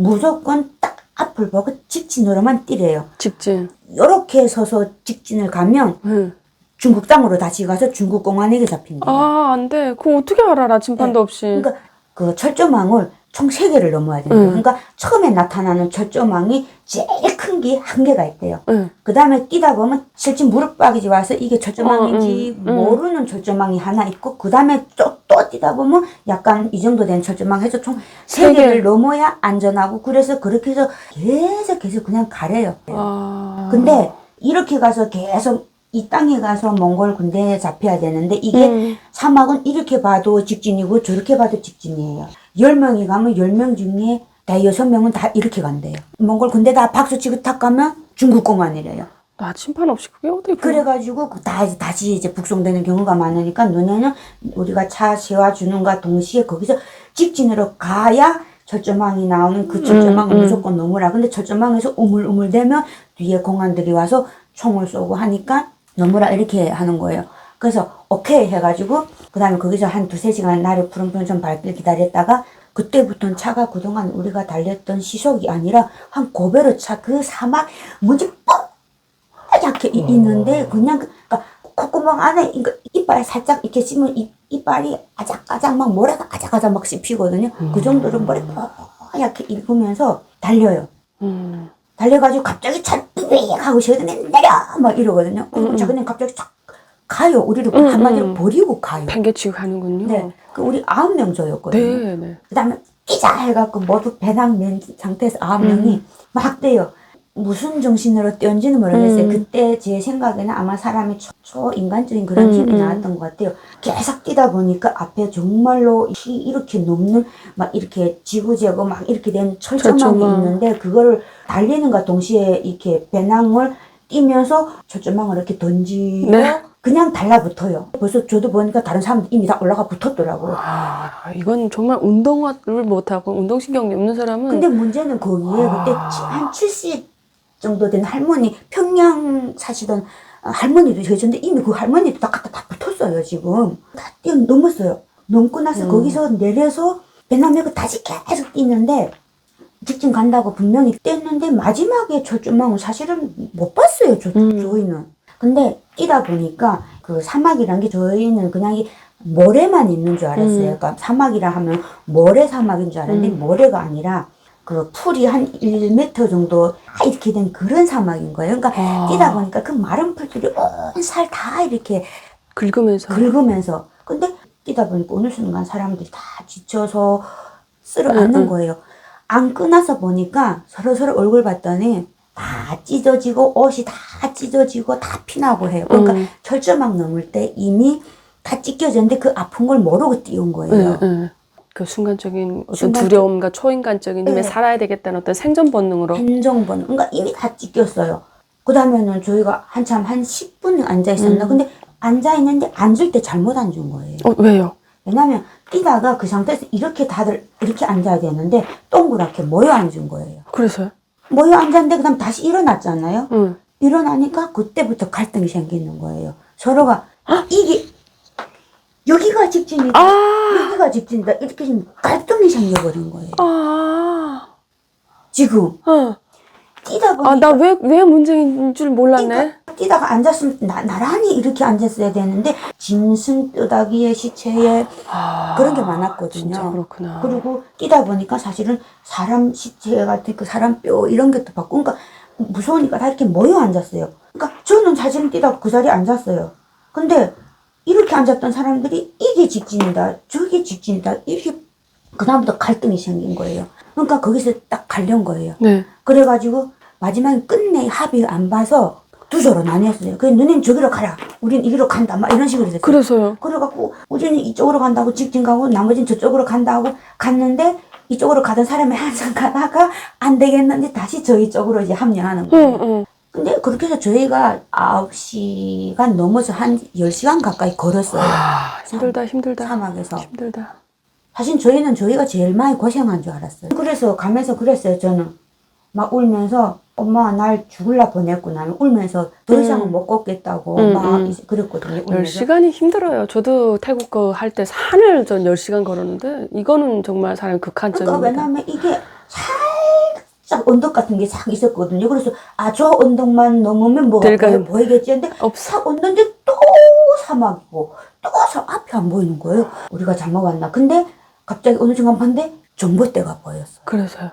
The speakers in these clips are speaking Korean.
무조건 딱 앞을 보고 직진으로만 뛰래요. 직진. 요렇게 서서 직진을 가면 중국 땅으로 다시 가서 중국 공안에게 잡힌대요. 아, 안 돼. 그거 어떻게 알아, 나침반도 네. 없이. 그러니까 그 철조망을 총 3개를 넘어야 돼요. 그러니까 처음에 나타나는 철조망이 제일 큰 게 1개가 있대요. 그 다음에 뛰다 보면 실제 무릎박이지 와서 이게 철조망인지 모르는 철조망이 하나 있고, 그 다음에 또 뛰다 보면 약간 이 정도 된 철조망 해서 총 3개를 넘어야 안전하고, 그래서 그렇게 해서 계속 그냥 가래요. 근데 이렇게 가서 계속 이 땅에 가서 몽골 군대에 잡혀야 되는데, 이게 사막은 이렇게 봐도 직진이고 저렇게 봐도 직진이에요. 10명이 가면 10명 중에 다 6명은 다 이렇게 간대요. 몽골 군대 다 박수치고 탁 가면 중국 공안이래요. 나침반 없이 그게 어디 그래가지고 다시 이제 북송되는 경우가 많으니까, 너네는 우리가 차 세워주는가 동시에 거기서 직진으로 가야 철조망이 나오는 그 철조망을 무조건 넘으라. 근데 철조망에서 우물우물대면 뒤에 공안들이 와서 총을 쏘고 하니까 넘으라 이렇게 하는 거예요. 그래서 오케이 해가지고 그 다음에 거기서 한 2-3시간 날이 푸른푸른 좀 밝길 기다렸다가, 그때부터는 차가 그동안 우리가 달렸던 시속이 아니라 한 고배로 차, 그 사막 뭔지 뻔하게 있는데 그냥 그러니까 콧구멍 안에 이빨 살짝 이렇게 씹으면 이빨이 아작아작 막 모래가 아작아작 막 씹히거든요. 그 정도로 머리 뽀얗게 익으면서 달려요. 달려가지고 갑자기 차를 삐 하고 시원해 내려 막 이러거든요. 그리고 자기는 갑자기 쫙 가요. 우리를 한마디로 버리고 가요. 팽개치고 가는군요. 네. 그 우리 9명 조였거든요. 네. 그 다음에 뛰자 해갖고 모두 배낭 맨 상태에서 9명이 막 뛰어요. 무슨 정신으로 뛰었는지는 모르겠어요. 그때 제 생각에는 아마 사람이 초인간적인 그런 힘이 나왔던 것 같아요. 계속 뛰다 보니까 앞에 정말로 이렇게 높는 막 이렇게 지구재고 막 이렇게 된 철조망이 있는데, 그거를 달리는가 동시에 이렇게 배낭을 뛰면서 철조망을 이렇게 던지고 그냥 달라붙어요. 벌써 저도 보니까 다른 사람들 이미 다 올라가 붙었더라고요. 이건 정말 운동을 못하고 운동신경이 없는 사람은. 근데 문제는 거기에 그때 한 70 정도 된 할머니, 평양 사시던 할머니도 계셨는데 이미 그 할머니도 다 갖다 다 붙었어요. 지금 다 뛰어넘었어요. 넘고 나서 거기서 내려서 배낭 메고 다시 계속 뛰는데, 직진 간다고 분명히 뛰었는데 마지막에 철조망은 사실은 못 봤어요. 저희는. 근데 뛰다 보니까 그 사막이란 게 저희는 그냥 이 모래만 있는 줄 알았어요. 그러니까 사막이라 하면 모래 사막인 줄 알았는데 모래가 아니라 그 풀이 한 1m 정도 이렇게 된 그런 사막인 거예요. 그러니까 뛰다 보니까 그 마른 풀들이 온 살 다 이렇게 긁으면서. 근데 뛰다 보니까 어느 순간 사람들이 다 지쳐서 쓸어앉는 거예요. 앉고 나서 보니까 서로 얼굴 봤더니 다 찢어지고 옷이 다 찢어지고 다 피나고 해요. 그러니까 철조망 넘을 때 이미 다 찢겨졌는데 그 아픈 걸 모르고 뛰어온 거예요. 그 순간적인 어떤 두려움과 초인간적인 힘에 살아야 되겠다는 어떤 생존 본능으로. 그러니까 이미 다 찢겼어요. 그 다음에는 저희가 한참 한 10분 앉아 있었나. 근데 앉아 있는데 앉을 때 잘못 앉은 거예요. 왜요? 왜냐면 뛰다가 그 상태에서 이렇게 다들 이렇게 앉아야 되는데 동그랗게 모여 앉은 거예요. 그래서요? 모여 앉았는데 그다음 다시 일어났잖아요. 일어나니까 그때부터 갈등이 생기는 거예요. 서로가 이게 여기가 직진이다, 여기가 직진이다, 이렇게 좀 갈등이 생겨버린 거예요. 지금 뛰다 보니까 나 왜 문제인 줄 몰랐네. 그러니까 뛰다가 앉았으면 나란히 이렇게 앉았어야 되는데 짐승 뼈다귀에 시체에 그런 게 많았거든요. 진짜 그렇구나. 그리고 뛰다 보니까 사실은 사람 시체 같은 그 사람 뼈 이런 것도 봤고, 그러니까 무서우니까 다 이렇게 모여 앉았어요. 그러니까 저는 사실은 뛰다가 그 자리에 앉았어요. 근데 이렇게 앉았던 사람들이 이게 직진이다, 저게 직진이다, 이렇게 그다음부터 갈등이 생긴 거예요. 그러니까 거기서 딱 갈린 거예요. 그래가지고 마지막에 끝내 합의 안 봐서 두 조로 나뉘었어요. 그래서 너네는 저기로 가라, 우린 이리로 간다, 막 이런 식으로 됐어요. 그래서요? 그래갖고 우리는 이쪽으로 간다고 직진 가고 나머지는 저쪽으로 간다고 갔는데, 이쪽으로 가던 사람이 항상 가다가 안 되겠는데 다시 저희 쪽으로 이제 합류하는 거예요. 근데 그렇게 해서 저희가 9시간 넘어서 한 10시간 가까이 걸었어요. 힘들다. 사막에서. 힘들다. 사실 저희는 저희가 제일 많이 고생한 줄 알았어요. 그래서 가면서 그랬어요. 저는 막 울면서 엄마가 날 죽을라 보냈구나, 울면서 더 이상은 못 걷겠다고 막 그랬거든요. 울면서. 10시간이 힘들어요. 저도 태국 거 할 때 산을 전 10시간 걸었는데 이거는 정말 사람 극한적입니다. 그러니까 왜냐면 이게 싹 언덕 같은 게 싹 있었거든요. 그래서 저 언덕만 넘으면 뭐가 늙어요. 보이겠지 했는데 없어. 싹 언덕인데 또 사막이고 또 앞이 안 보이는 거예요. 우리가 잘못 왔나. 근데 갑자기 어느 순간 봤는데 전봇대가 보였어요. 그래서요.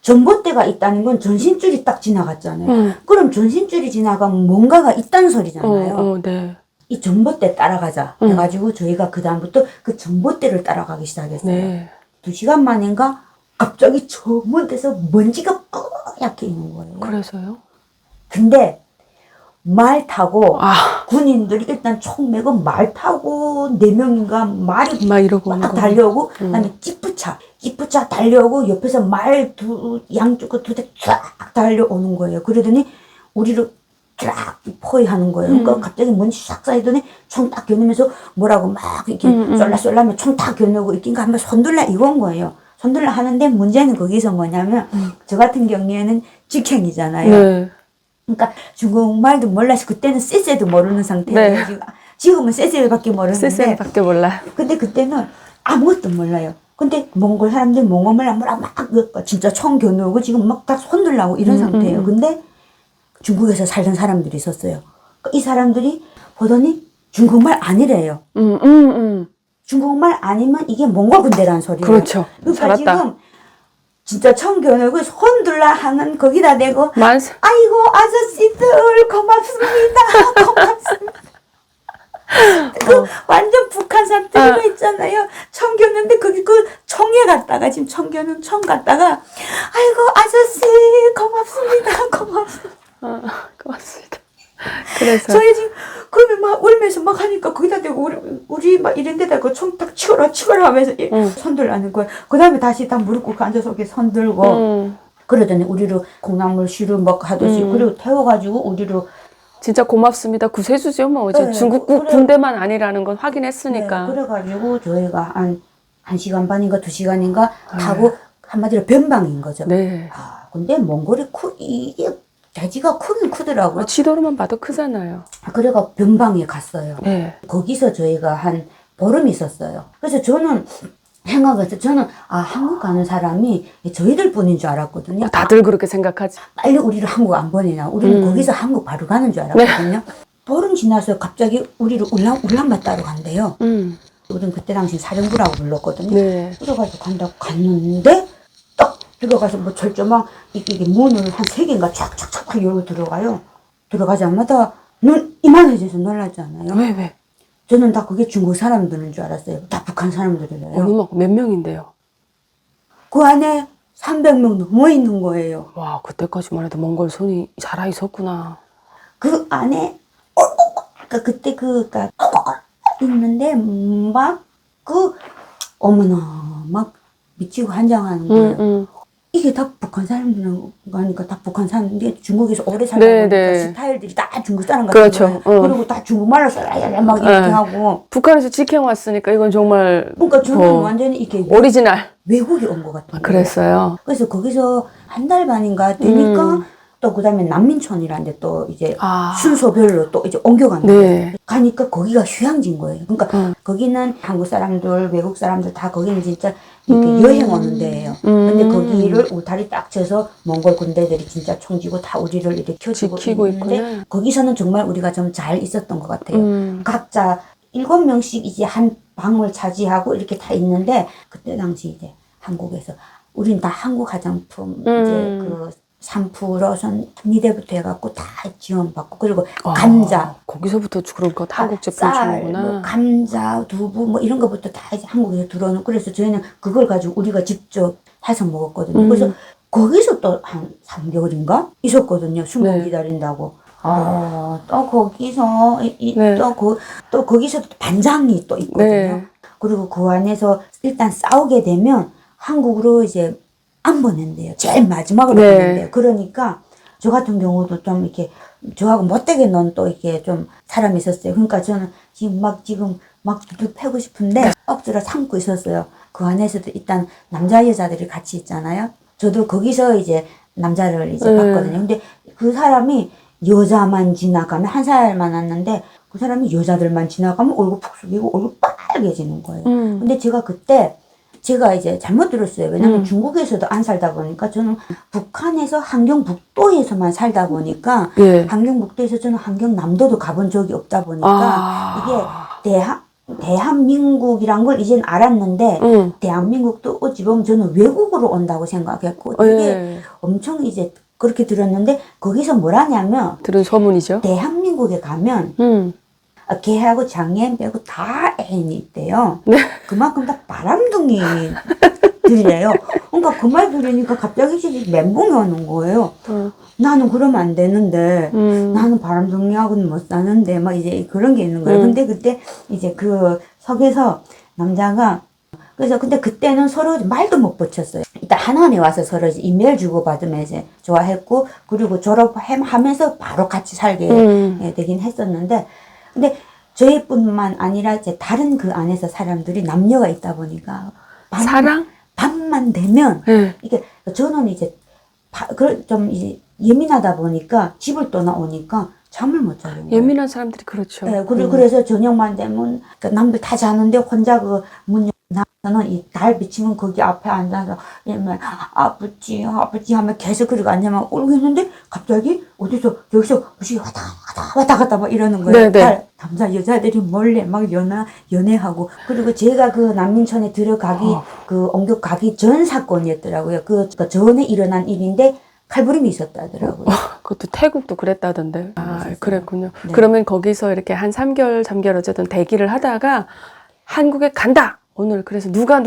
전봇대가 있다는 건 전신줄이 딱 지나갔잖아요. 그럼 전신줄이 지나가면 뭔가가 있다는 소리잖아요. 네. 이 전봇대 따라가자 해가지고 저희가 그 다음부터 그 전봇대를 따라가기 시작했어요. 네. 2시간 만인가 갑자기 저 먼데서 먼지가 뿌옇게 있는 거예요. 그래서요? 근데 말 타고 아, 군인들이 일단 총 메고 말 타고 4명인가 말이 막 이러고 오는 막 거. 달려오고 그다음에 찌푸차 달려오고 옆에서 말 양쪽 두 대 쫙 달려오는 거예요. 그러더니 우리를 쫙 포위하는 거예요. 그러니까 갑자기 먼지 싹 쌓이더니 총 딱 겨누면서 뭐라고 막 이렇게 쏠라쏠라면 총 딱 겨누고 이렇게 한번 손들라 이건 거예요. 손들라 하는데 문제는 거기서 뭐냐면 저 같은 경우에는 직행이잖아요. 네. 그러니까 중국말도 몰라서 그때는 쎄쎄도 모르는 상태예요. 네. 지금은 쎄쎄밖에 모르는데 쎄쎄밖에 몰라. 근데 그때는 아무것도 몰라요. 근데 몽골 사람들 몽골말 뭐라고 막 진짜 총 겨누고 지금 막 다 손들라고 이런 상태예요. 근데 중국에서 살던 사람들이 있었어요. 이 사람들이 보더니 중국말 아니래요. 중국말 아니면 이게 몽골 군대라는 소리예요. 그렇죠. 그러니까 살았다. 지금 진짜 총 겨누고 손들라 하는 거기다 대고 만세. 아이고 아저씨들 고맙습니다. 고맙습니다. 그 완전 북한 사투리가 있잖아요. 총 겨누는데 거기 그 총에 갔다가 지금 총 겨눈 총 갔다가 아이고 아저씨 고맙습니다. 고맙습니다. 고맙습니다. 그래서 저희 지금 그러면 막 울면서 막 하니까 거기다 대고 우리 막 이런 데다 그 총 딱 치워라 하면서 손들라는 거예요. 그 다음에 다시 다 무릎 꿇고 앉아서 이렇게 손들고 그러더니 우리를 콩나물 시루 막 하듯이 그리고 태워가지고 우리를 진짜 고맙습니다. 구세주죠 뭐. 이제 네, 중국 군대만 아니라는 건 확인했으니까. 네, 그래가지고 저희가 한 1시간 반인가 2시간인가 타고 한마디로 변방인 거죠. 네. 근데 몽골이 이게 대지가 크긴 크더라고요. 지도로만 봐도 크잖아요. 그래가 변방에 갔어요. 네. 거기서 저희가 한 보름 있었어요. 그래서 저는 생각해서 저는 한국 가는 사람이 저희들 뿐인 줄 알았거든요. 다들 그렇게 생각하지. 빨리 우리를 한국 안 보내나. 우리는 거기서 한국 바로 가는 줄 알았거든요. 보름 지나서 갑자기 우리를 울란바토르로 간대요. 우리는 그때 당시 사령부라고 불렀거든요. 네. 그래가지고 간다고 갔는데 딱 들어가서 뭐 철조망 이게 문을 한 3개인가 쫙쫙쫙 열고 들어가요. 들어가자마자 눈 이만해져서 놀랐잖아요. 왜? 저는 다 그게 중국 사람들인 줄 알았어요. 다 북한 사람들이래요. 어머, 몇 명인데요? 그 안에 300명 넘어 있는 거예요. 와, 그때까지만 해도 몽골 손이 살아 있었구나. 그 안에 그때 있는데 막 어머나 막 미치고 한장하는 거예요. 이게 다 북한 사람들이니까 다 북한 사람인데 중국에서 오래 살다 보니까 스타일들이 다 중국 사람 같은 그렇죠. 거예요. 그리고 다 중국말로 써야 막 이렇게 하고. 북한에서 직행 왔으니까 이건 정말 그러니까 저는 완전히 이렇게 오리지널. 외국이 온 것 같아요. 그랬어요. 그래서 거기서 한 달 반인가 되니까 또 그다음에 난민촌이라는 데 또 이제 순서별로 또 이제 옮겨가는 거예요. 가니까 거기가 휴양지인 거예요. 그러니까 거기는 한국 사람들, 외국 사람들 다 거기는 진짜 이렇게 여행 오는 데예요. 근데 거기를 울타리 딱 쳐서 몽골 군대들이 진짜 총지고 다 우리를 이렇게 켜주고 지키고 있는데 있구나. 거기서는 정말 우리가 좀 잘 있었던 것 같아요. 각자 7명씩 이제 한 방을 차지하고 이렇게 다 있는데 그때 당시 이제 한국에서 우린 다 한국 화장품 이제 그 3%선 미대부터 해갖고 다 지원받고 그리고 감자 거기서부터 그런 거 한국 제품 쌀, 주는구나. 뭐 감자, 두부 뭐 이런 거부터 다 이제 한국에서 들어오는. 그래서 저희는 그걸 가지고 우리가 직접 해서 먹었거든요. 그래서 거기서 또 한 3개월인가 있었거든요. 순방 기다린다고. 또 거기서 또 거기서 반장이 또 있거든요. 그리고 그 안에서 일단 싸우게 되면 한국으로 이제 안 보낸대요. 제일 마지막으로 보낸대요. 그러니까 저 같은 경우도 좀 이렇게 저하고 못되게 논 또 이렇게 좀 사람이 있었어요. 그러니까 저는 지금 막 패고 싶은데 억지로 참고 있었어요. 그 안에서도 일단 남자 여자들이 같이 있잖아요. 저도 거기서 이제 남자를 이제 봤거든요. 근데 그 사람이 여자만 지나가면 한 살 많았는데 그 사람이 여자들만 지나가면 얼굴 푹 숙이고 얼굴 빨개지는 거예요. 근데 제가 그때 제가 이제 잘못 들었어요. 왜냐면 음. 중국에서도 안 살다 보니까 저는 북한에서 함경북도에서만 살다 보니까 예. 함경북도에서 저는 함경남도도 가본 적이 없다 보니까 아. 이게 대한민국이란 걸 이제는 알았는데 대한민국도 어찌 보면 저는 외국으로 온다고 생각했고 되게 예. 엄청 이제 그렇게 들었는데 거기서 뭘 하냐면 들은 소문이죠. 대한민국에 가면 개하고 장애인 빼고 다 애인이 있대요. 네. 그만큼 다 바람둥이들이래요. 그러니까 그 말 들으니까 갑자기 집이 멘붕이 오는 거예요. 나는 그러면 안 되는데 나는 바람둥이하고는 못 사는데 막 이제 그런 게 있는 거예요. 근데 그때 이제 그 석에서 남자가 그래서 근데 그때는 서로 말도 못 붙였어요. 일단 하나원에 와서 서로 이제 이메일 주고받으면 이제 좋아했고 그리고 졸업하면서 바로 같이 살게 되긴 했었는데 근데 저희뿐만 아니라 이제 다른 그 안에서 사람들이 남녀가 있다 보니까 사랑? 밤만 되면 네. 이게 저는 이제 좀 이제 예민하다 보니까 집을 떠나오니까 잠을 못 자요. 예민한 사람들이 그렇죠. 네, 그래서 저녁만 되면 그러니까 남들 다 자는데 혼자 그 문 나서는 이 달 비치면 거기 앞에 앉아서 이러면 아버지 하면 계속 그러고 앉아만 울고 있는데 갑자기 어디서 여기서 무슨 왔다 갔다 막 이러는 거예요. 네네. 남자 여자들이 몰래 막 연애하고 그리고 제가 그 난민촌에 들어가기 그 옮겨 가기 전 사건이었더라고요. 그 전에 일어난 일인데 칼부림이 있었다더라고요. 그것도 태국도 그랬다던데. 아, 그랬군요. 네. 그러면 거기서 이렇게 한 3개월 어쨌든 대기를 하다가 한국에 간다! 오늘 그래서 누가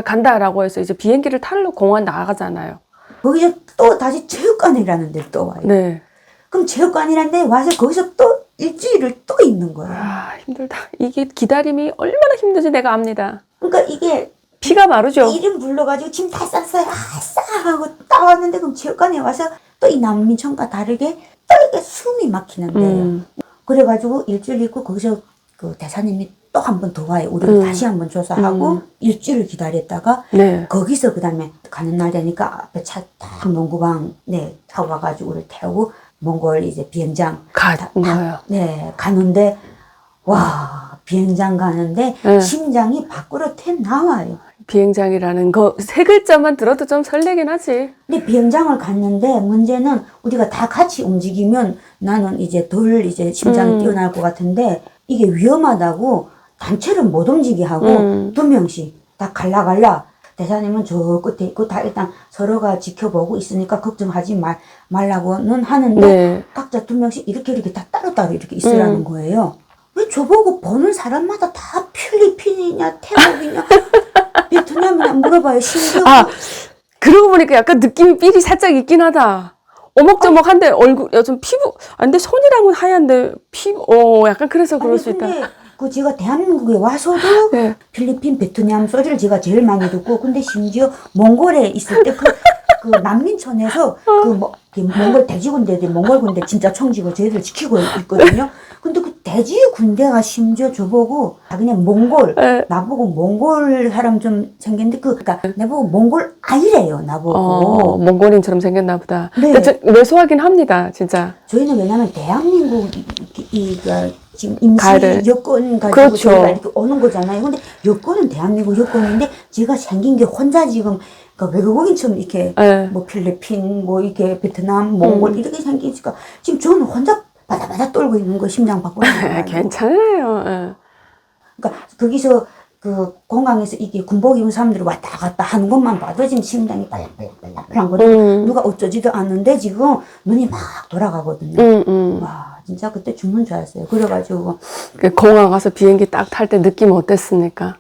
간다라고 해서 이제 비행기를 타러 공항 나가잖아요. 거기서 또 다시 체육관이라는 데 또 와요. 네. 그럼 체육관이라는 데 와서 거기서 또 일주일을 또 있는 거예요. 아, 힘들다. 이게 기다림이 얼마나 힘든지 내가 압니다. 그러니까 이게 피가 마르죠. 이름 불러가지고 짐 다 쌌어요. 아싸 하고 딱 왔는데 그럼 체육관에 와서 또 이 난민촌과 다르게 또 이게 숨이 막히는데요. 그래가지고 일주일 있고 거기서 그 대사님이 또 한 번 더 와요. 우리를 다시 한 번 조사하고 일주일을 기다렸다가 네. 거기서 그 다음에 가는 날 되니까 앞에 차 딱 농구방 타고 가가지고 우리를 태우고 몽골 이제 비행장 가요. 네 가는데 와 비행장 가는데 네. 심장이 밖으로 튀어나와요. 비행장이라는 거 세 글자만 들어도 좀 설레긴 하지. 근데 비행장을 갔는데 문제는 우리가 다 같이 움직이면 나는 이제 덜 이제 심장이 뛰어날 것 같은데 이게 위험하다고 단체를 못 움직이게 하고 2명씩 다 갈라 대사님은 저 끝에 있고 다 일단 서로가 지켜보고 있으니까 걱정하지 말라고는 하는데 네. 각자 2명씩 이렇게 다 따로따로 이렇게 있으라는 거예요. 왜 저보고 보는 사람마다 다 필리핀이냐 태국이냐 베트남이냐 물어봐요. 심지어 그러고 보니까 약간 느낌이 삘이 살짝 있긴 하다. 어먹저먹한데 얼굴, 좀 피부, 근데 손이랑은 하얀데 피부, 약간 그래서 그럴 수 있다. 근데 그 제가 대한민국에 와서도 네. 필리핀, 베트남 소리를 제가 제일 많이 듣고 근데 심지어 몽골에 있을 때 그 난민촌에서 몽골 돼지 군대들 몽골 군대 진짜 총지고 저희들 지키고 있거든요. 근데 그 돼지 군대가 심지어 저보고 그냥 몽골 나보고 몽골 사람 좀 생겼는데 그러니까 나보고 몽골 아이래요 나보고. 몽골인처럼 생겼나 보다. 네. 근데 왜소하긴 합니다, 진짜. 저희는 왜냐면 대한민국 지금 임시 여권 가지고 그렇죠. 저희가 이렇게 오는 거잖아요. 근데 여권은 대한민국 여권인데 제가 생긴 게 혼자 지금 그러니까 외국인처럼 이렇게 뭐 필리핀, 뭐 이렇게 베트남, 몽골 이렇게 생기니까 지금 저는 혼자 바다바다 떨고 있는 거 심장 바꾸는 거. 괜찮아요. 그러니까 거기서 그 공항에서 이게 군복 입은 사람들이 왔다 갔다 하는 것만 봐도 지금 심장이 빨랑빨랑 거리고 누가 어쩌지도 않는데 지금 눈이 막 돌아가거든요. 와 진짜 그때 죽는 줄 알았어요. 그래가지고 공항 가서 비행기 딱 탈 때 느낌 어땠습니까?